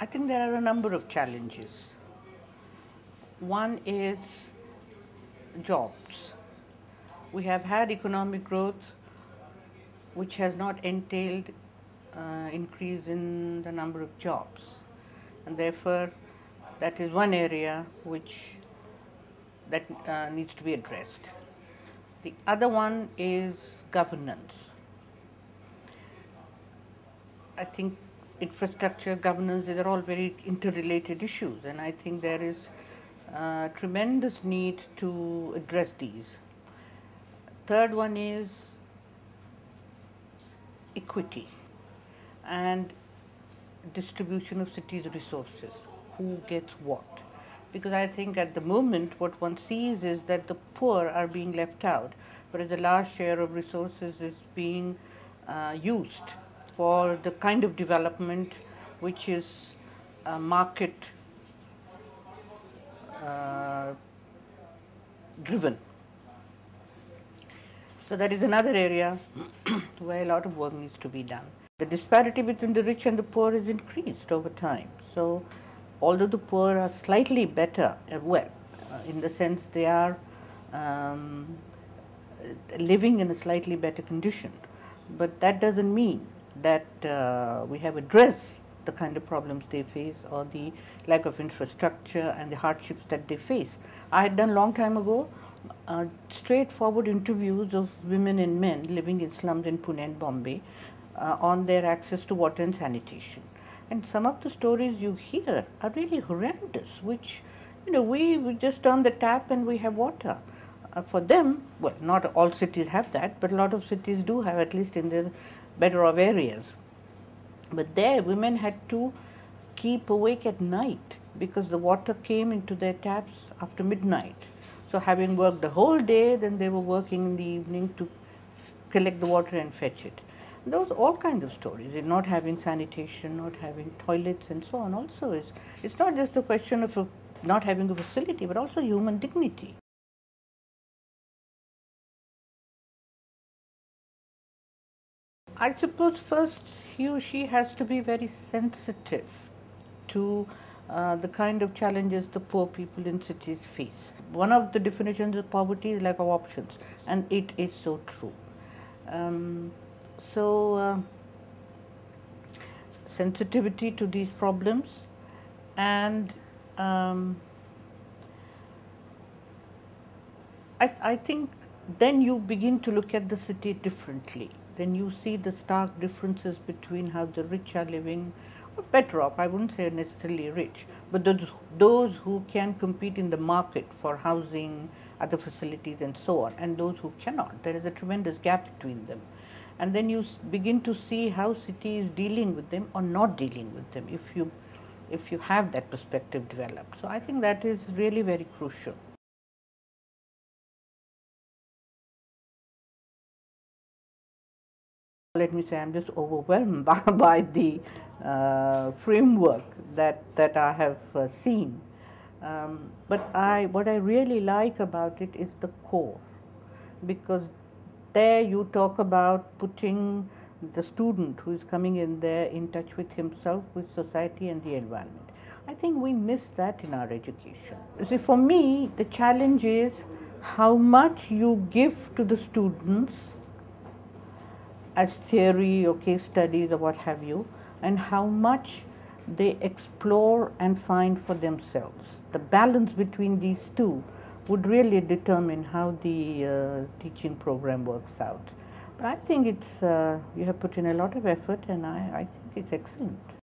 I think there are a number of challenges. One is jobs. We have had economic growth which has not entailed increase in the number of jobs, and therefore that is one area which needs to be addressed. The other one is governance. I think infrastructure, governance, these are all very interrelated issues, and I think there is tremendous need to address these. Third one is equity and distribution of cities' resources, who gets what. Because I think at the moment what one sees is that the poor are being left out, whereas a large share of resources is being used for the kind of development which is market driven. So that is another area where a lot of work needs to be done. The disparity between the rich and the poor is increased over time. So although the poor are slightly better, in the sense they are living in a slightly better condition, but that doesn't mean that we have addressed the kind of problems they face or the lack of infrastructure and the hardships that they face. I had done a long time ago straightforward interviews of women and men living in slums in Pune and Bombay on their access to water and sanitation. And some of the stories you hear are really horrendous, which, we just turn the tap and we have water. For them, well, not all cities have that, but a lot of cities do have, at least in the better off areas. But there, women had to keep awake at night because the water came into their taps after midnight. So having worked the whole day, then they were working in the evening to collect the water and fetch it. Those all kinds of stories, not having sanitation, not having toilets and so on also is, it's not just a question of not having a facility, but also human dignity. I suppose first he or she has to be very sensitive to the kind of challenges the poor people in cities face. One of the definitions of poverty is lack of options, and it is so true. Sensitivity to these problems, and I think then you begin to look at the city differently. Then you see the stark differences between how the rich are living, or better off, I wouldn't say necessarily rich, but those who can compete in the market for housing, other facilities and so on, and those who cannot. There is a tremendous gap between them. And then you begin to see how city is dealing with them or not dealing with them, if you have that perspective developed. So I think that is really very crucial. Let me say, I'm just overwhelmed by the framework that I have seen. But what I really like about it is the core, because there you talk about putting the student who is coming in there in touch with himself, with society and the environment. I think we miss that in our education. See, for me, the challenge is how much you give to the students as theory or case studies or what have you, and how much they explore and find for themselves. The balance between these two would really determine how the teaching program works out. But I think it's, you have put in a lot of effort, and I think it's excellent.